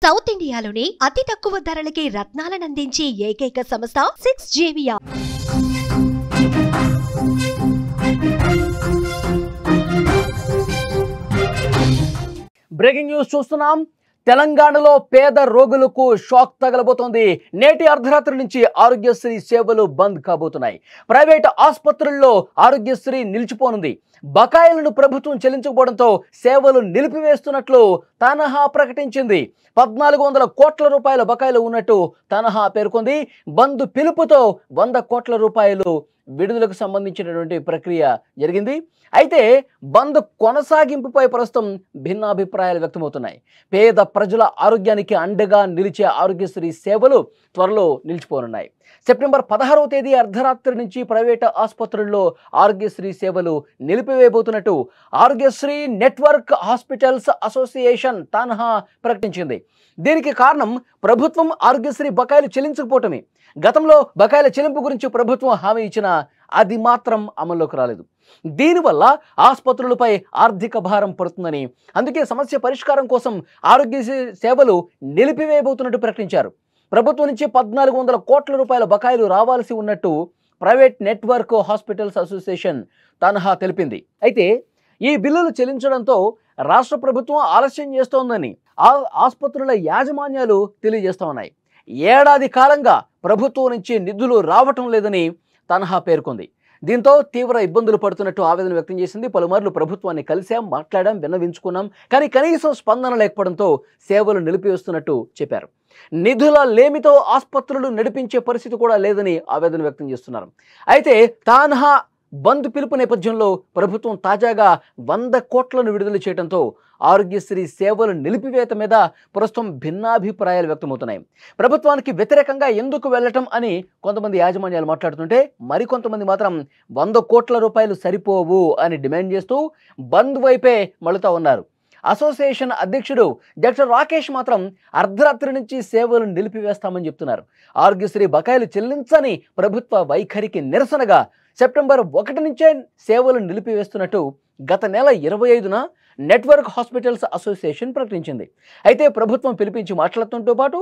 South ఇండియాలోనే అతి తక్కువ ధరలకి రత్నాలనందించే ఏకైక సంస్థ 6JVR. బ్రేకింగ్ న్యూస్ చూస్తున్నాం. తెలంగాణలో పేద రోగులకు షాక్ తగలబోతోంది. నేటి అర్ధరాత్రి నుంచి ఆరోగ్యశ్రీ సేవలు బంద్ కాబోతున్నాయి. ప్రైవేట్ ఆసుపత్రుల్లో ఆరోగ్యశ్రీ నిలిచిపోనుంది. బకాయిలను ప్రభుత్వం చెల్లించకపోవడంతో సేవలు నిలిపివేస్తున్నట్లు తనహా ప్రకటించింది. 1400 కోట్ల రూపాయల బకాయిలు ఉన్నట్టు తనహా పేర్కొంది. బంద్ పిలుపుతో 100 కోట్ల రూపాయలు విడుదలకు సంబంధించినటువంటి ప్రక్రియ జరిగింది. అయితే బంద్ కొనసాగింపుపై ప్రస్తుతం భిన్నాభిప్రాయాలు వ్యక్తమవుతున్నాయి. పేద ప్రజల ఆరోగ్యానికి అండగా నిలిచే ఆరోగ్యశ్రీ సేవలు త్వరలో నిలిచిపోనున్నాయి. సెప్టెంబర్ 16వ తేదీ అర్ధరాత్రి నుంచి ప్రైవేటు ఆసుపత్రుల్లో ఆరోగ్యశ్రీ సేవలు నిలిపివేయబోతున్నట్టు ఆరోగ్యశ్రీ నెట్వర్క్ హాస్పిటల్స్ అసోసియేషన్ తనహా ప్రకటించింది. దీనికి కారణం ప్రభుత్వం ఆరోగ్యశ్రీ బకాయిలు చెల్లించకపోవటమే. గతంలో బకాయిల చెల్లింపు గురించి ప్రభుత్వం హామీ ఇచ్చినా అది మాత్రం అమల్లోకి రాలేదు. దీనివల్ల ఆసుపత్రులపై ఆర్థిక భారం పడుతుందని, అందుకే సమస్య పరిష్కారం కోసం ఆరోగ్యశ్రీ సేవలు నిలిపివేయబోతున్నట్టు ప్రకటించారు. ప్రభుత్వం నుంచి 1400 కోట్ల రూపాయల బకాయిలు రావాల్సి ఉన్నట్టు ప్రైవేట్ నెట్వర్క్ హాస్పిటల్స్ అసోసియేషన్ తనహా తెలిపింది. అయితే ఈ బిల్లులు చెల్లించడంతో రాష్ట్ర ప్రభుత్వం ఆలస్యం చేస్తోందని ఆసుపత్రుల యాజమాన్యాలు తెలియజేస్తా ఉన్నాయి. ఏడాది కాలంగా ప్రభుత్వం నుంచి నిధులు రావటం లేదని తనహా పేర్కొంది. దీంతో తీవ్ర ఇబ్బందులు పడుతున్నట్టు ఆవేదన వ్యక్తం చేసింది. పలుమార్లు ప్రభుత్వాన్ని కలిశాం, మాట్లాడాం, విన్నవించుకున్నాం, కానీ కనీసం స్పందన లేకపోవడంతో సేవలు నిలిపివేస్తున్నట్టు చెప్పారు. నిధుల లేమితో ఆసుపత్రులు నడిపించే పరిస్థితి కూడా లేదని ఆవేదన వ్యక్తం చేస్తున్నారు. అయితే తనహా బంద్ పిలుపు నేపథ్యంలో ప్రభుత్వం తాజాగా 100 కోట్లను విడుదల చేయడంతో ఆరోగ్యశ్రీ సేవలు నిలిపివేత మీద ప్రస్తుతం భిన్నాభిప్రాయాలు వ్యక్తమవుతున్నాయి. ప్రభుత్వానికి వ్యతిరేకంగా ఎందుకు వెళ్ళటం అని కొంతమంది యాజమాన్యాలు మాట్లాడుతుంటే, మరికొంతమంది మాత్రం 100 కోట్ల రూపాయలు సరిపోవు అని డిమాండ్ చేస్తూ బంద్ వైపే మళ్ళుతా ఉన్నారు. అసోసియేషన్ అధ్యక్షుడు డాక్టర్ రాకేష్ మాత్రం అర్ధరాత్రి నుంచి సేవలు నిలిపివేస్తామని చెప్తున్నారు. ఆరోగ్యశ్రీ బకాయిలు చెల్లించని ప్రభుత్వ వైఖరికి నిరసనగా సెప్టెంబర్ 1 నుంచే సేవలు నిలిపివేస్తున్నట్టు గత నెల 25న నెట్వర్క్ హాస్పిటల్స్ అసోసియేషన్ ప్రకటించింది. అయితే ప్రభుత్వం పిలిపించి మాట్లాడటంతో పాటు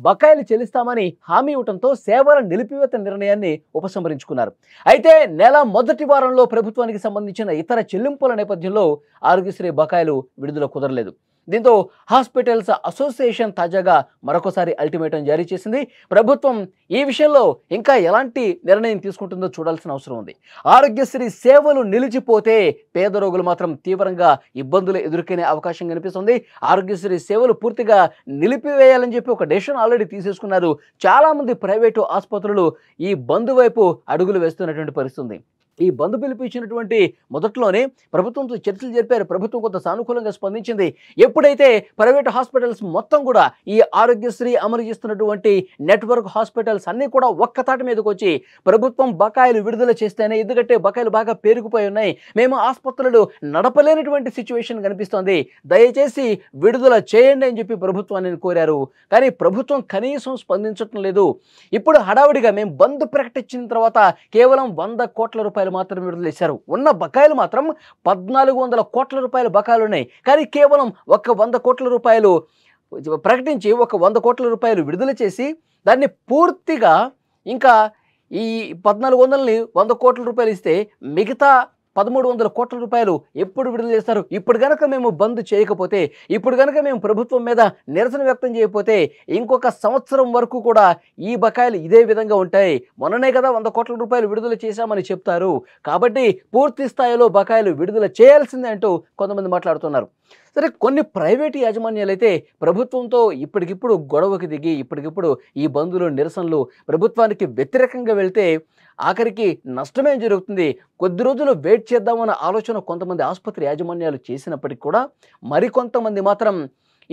బకాయిలు చెల్లిస్తామని హామీ ఇవ్వడంతో సేవల నిలిపివేత నిర్ణయాన్ని ఉపసంహరించుకున్నారు. అయితే నెల మొదటి వారంలో ప్రభుత్వానికి సంబంధించిన ఇతర చెల్లింపుల నేపథ్యంలో ఆరోగ్యశ్రీ బకాయిలు విడుదల కుదరలేదు. దీంతో హాస్పిటల్స్ అసోసియేషన్ తాజాగా మరొకసారి అల్టిమేటం జారీ చేసింది. ప్రభుత్వం ఈ విషయంలో ఇంకా ఎలాంటి నిర్ణయం తీసుకుంటుందో చూడాల్సిన అవసరం ఉంది. ఆరోగ్యశ్రీ సేవలు నిలిచిపోతే పేద రోగులు మాత్రం తీవ్రంగా ఇబ్బందులు ఎదుర్కొనే అవకాశం కనిపిస్తుంది. ఆరోగ్యశ్రీ సేవలు పూర్తిగా నిలిపివేయాలని చెప్పి ఒక డెసిషన్ ఆల్రెడీ తీసేసుకున్నారు. చాలామంది ప్రైవేటు ఆసుపత్రులు ఈ బంద్ వైపు అడుగులు వేస్తున్నటువంటి పరిస్థితి ఉంది. ఈ బంద్ పిలిపించినటువంటి మొదట్లోనే ప్రభుత్వంతో చర్చలు జరిపారు. ప్రభుత్వం కొంత సానుకూలంగా స్పందించింది. ఎప్పుడైతే ప్రైవేట్ హాస్పిటల్స్ మొత్తం కూడా ఈ ఆరోగ్యశ్రీ అమలు చేస్తున్నటువంటి నెట్వర్క్ హాస్పిటల్స్ అన్నీ కూడా ఒక్కతాటి మీదకి వచ్చి ప్రభుత్వం బకాయిలు విడుదల చేస్తేనే, ఎందుకంటే బకాయిలు బాగా పేరుకుపోయి ఉన్నాయి, మేము ఆసుపత్రులు నడపలేనటువంటి సిచ్యువేషన్ కనిపిస్తోంది, దయచేసి విడుదల చేయండి అని చెప్పి ప్రభుత్వాన్ని కోరారు. కానీ ప్రభుత్వం కనీసం స్పందించడం లేదు. ఇప్పుడు హడావుడిగా మేము బంద్ ప్రకటించిన తర్వాత కేవలం 100 కోట్ల రూపాయలు మాత్రం విడుదల చేశారు. ఉన్న బకాయిలు మాత్రం 1400 కోట్ల రూపాయల బకాయిలు ఉన్నాయి. కానీ కేవలం 100 కోట్ల రూపాయలు ప్రకటించి 100 కోట్ల రూపాయలు విడుదల చేసి దాన్ని పూర్తిగా ఇంకా ఈ 1400ని 100 కోట్ల రూపాయలు ఇస్తే మిగతా 1300 కోట్ల రూపాయలు ఎప్పుడు విడుదల చేస్తారు? ఇప్పుడు కనుక మేము బంద్ చేయకపోతే, ఇప్పుడు కనుక మేము ప్రభుత్వం మీద నిరసన వ్యక్తం చేయకపోతే ఇంకొక సంవత్సరం వరకు కూడా ఈ బకాయిలు ఇదే విధంగా ఉంటాయి. మొన్ననే కదా 100 కోట్ల రూపాయలు విడుదల చేశామని చెప్తారు. కాబట్టి పూర్తి స్థాయిలో బకాయిలు విడుదల చేయాల్సిందే అంటూ కొంతమంది మాట్లాడుతున్నారు. సరే, కొన్ని ప్రైవేటు యాజమాన్యాలు అయితే ప్రభుత్వంతో ఇప్పటికిప్పుడు గొడవకి దిగి ఇప్పటికిప్పుడు ఈ బంధులు నిరసనలు ప్రభుత్వానికి వ్యతిరేకంగా వెళ్తే ఆఖరికి నష్టమే జరుగుతుంది. కొద్ది రోజులు వెయిట్ చేద్దామన్న ఆలోచన కొంతమంది ఆసుపత్రి యాజమాన్యాలు చేసినప్పటికీ కూడా మరికొంతమంది మాత్రం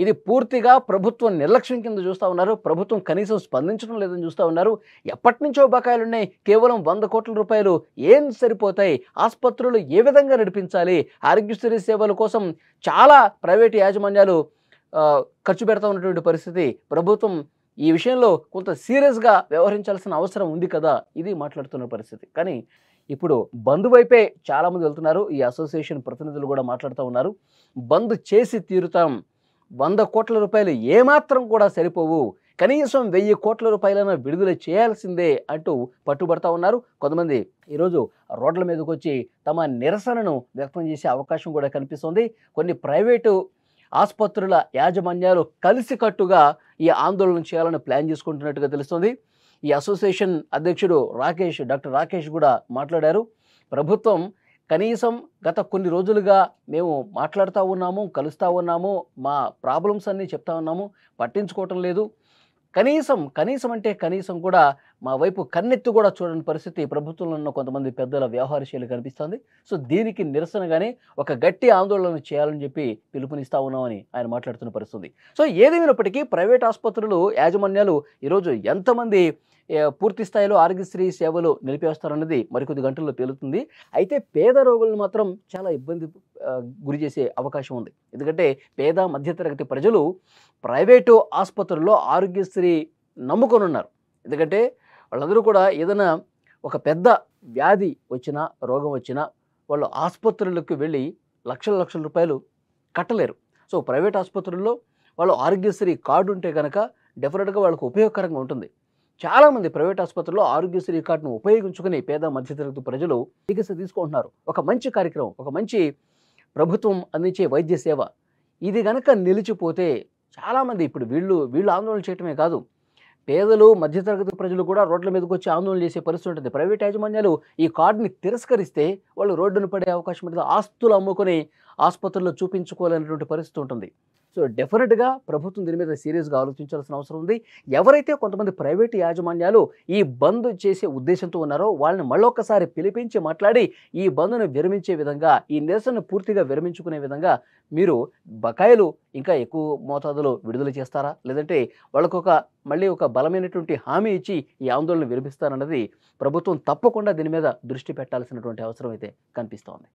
ఇది పూర్తిగా ప్రభుత్వం నిర్లక్ష్యం కింద చూస్తూ ఉన్నారు. ప్రభుత్వం కనీసం స్పందించడం లేదని చూస్తూ ఉన్నారు. ఎప్పటి నుంచో బకాయిలు ఉన్నాయి. కేవలం 100 కోట్ల రూపాయలు ఏం సరిపోతాయి? ఆసుపత్రులు ఏ విధంగా నడిపించాలి? ఆరోగ్యశ్రీ సేవల కోసం చాలా ప్రైవేటు యాజమాన్యాలు ఖర్చు పెడతా ఉన్నటువంటి పరిస్థితి. ప్రభుత్వం ఈ విషయంలో కొంత సీరియస్గా వ్యవహరించాల్సిన అవసరం ఉంది కదా, ఇది మాట్లాడుతున్న పరిస్థితి. కానీ ఇప్పుడు బంద్ వైపే చాలామంది వెళ్తున్నారు. ఈ అసోసియేషన్ ప్రతినిధులు కూడా మాట్లాడుతూ ఉన్నారు. బంద్ చేసి తీరుతాం, 100 కోట్ల రూపాయలు ఏమాత్రం కూడా సరిపోవు, కనీసం 1000 కోట్ల రూపాయలైనా విడుదల చేయాల్సిందే అంటూ పట్టుబడతా ఉన్నారు. కొంతమంది ఈరోజు రోడ్ల మీదకి వచ్చి తమ నిరసనను వ్యక్తం చేసే అవకాశం కూడా కనిపిస్తుంది. కొన్ని ప్రైవేటు ఆసుపత్రుల యాజమాన్యాలు కలిసికట్టుగా ఈ ఆందోళన చేయాలని ప్లాన్ చేసుకుంటున్నట్టుగా తెలుస్తుంది. ఈ అసోసియేషన్ అధ్యక్షుడు డాక్టర్ రాకేష్ కూడా మాట్లాడారు. ప్రభుత్వం కనీసం గత కొన్ని రోజులుగా మేము మాట్లాడుతూ ఉన్నాము, కలుస్తూ ఉన్నాము, మా ప్రాబ్లమ్స్ అన్నీ చెప్తా ఉన్నాము, పట్టించుకోవటం లేదు. కనీసం అంటే కనీసం కూడా మా వైపు కన్నెత్తి కూడా చూడని పరిస్థితి ప్రభుత్వంలో ఉన్న కొంతమంది పెద్దల వ్యవహార శైలి కనిపిస్తుంది. సో దీనికి నిరసనగానే ఒక గట్టి ఆందోళన చేయాలని చెప్పి పిలుపునిస్తా ఉన్నామని ఆయన మాట్లాడుతున్న పరిస్థితి. సో ఏదేమైనప్పటికీ ప్రైవేట్ ఆసుపత్రులు యాజమాన్యాలు ఈరోజు ఎంతమంది పూర్తి స్థాయిలో ఆరోగ్యశ్రీ సేవలు నిలిపేస్తారన్నది మరికొద్ది గంటల్లో తేలుతుంది. అయితే పేద రోగులను మాత్రం చాలా ఇబ్బంది గురి చేసే అవకాశం ఉంది. ఎందుకంటే పేద మధ్యతరగతి ప్రజలు ప్రైవేటు ఆసుపత్రుల్లో ఆరోగ్యశ్రీ నమ్ముకొని ఉన్నారు. ఎందుకంటే వాళ్ళందరూ కూడా ఏదైనా ఒక పెద్ద వ్యాధి వచ్చినా, రోగం వచ్చినా వాళ్ళు ఆసుపత్రులకు వెళ్ళి లక్షల రూపాయలు కట్టలేరు. సో ప్రైవేట్ ఆసుపత్రుల్లో వాళ్ళు ఆరోగ్యశ్రీ కార్డు ఉంటే కనుక డెఫినెట్గా వాళ్ళకు ఉపయోగకరంగా ఉంటుంది. చాలామంది ప్రైవేట్ ఆసుపత్రుల్లో ఆరోగ్యశ్రీ కార్డును ఉపయోగించుకుని పేద మధ్యతరగతి ప్రజలు చికిత్స తీసుకుంటున్నారు. ఒక మంచి కార్యక్రమం, ఒక మంచి ప్రభుత్వం అందించే వైద్య సేవ ఇది కనుక నిలిచిపోతే చాలామంది ఇప్పుడు వీళ్ళు ఆందోళన చేయటమే కాదు, పేదలు మధ్యతరగతి ప్రజలు కూడా రోడ్ల మీదకి వచ్చి ఆందోళన చేసే పరిస్థితి ఉంటుంది. ప్రైవేట్ యాజమాన్యాలు ఈ కార్డుని తిరస్కరిస్తే వాళ్ళు రోడ్డును పడే అవకాశం ఉంటుంది. ఆస్తులు అమ్ముకొని ఆసుపత్రుల్లో చూపించుకోవాలనేటువంటి పరిస్థితి ఉంటుంది. సో డెఫినెట్గా ప్రభుత్వం దీని మీద సీరియస్గా ఆలోచించాల్సిన అవసరం ఉంది. ఎవరైతే కొంతమంది ప్రైవేటు యాజమాన్యాలు ఈ బంద్ చేసే ఉద్దేశంతో ఉన్నారో వాళ్ళని మళ్ళొక్కసారి పిలిపించి మాట్లాడి ఈ బంద్ను విరమించే విధంగా, ఈ నిరసనను పూర్తిగా విరమించుకునే విధంగా మీరు బకాయిలు ఇంకా ఎక్కువ మోతాదులో విడుదల చేస్తారా, లేదంటే వాళ్ళకు మళ్ళీ ఒక బలమైనటువంటి హామీ ఇచ్చి ఈ ఆందోళన విరమిస్తారన్నది ప్రభుత్వం తప్పకుండా దీని మీద దృష్టి పెట్టాల్సినటువంటి అవసరం అయితే కనిపిస్తోంది.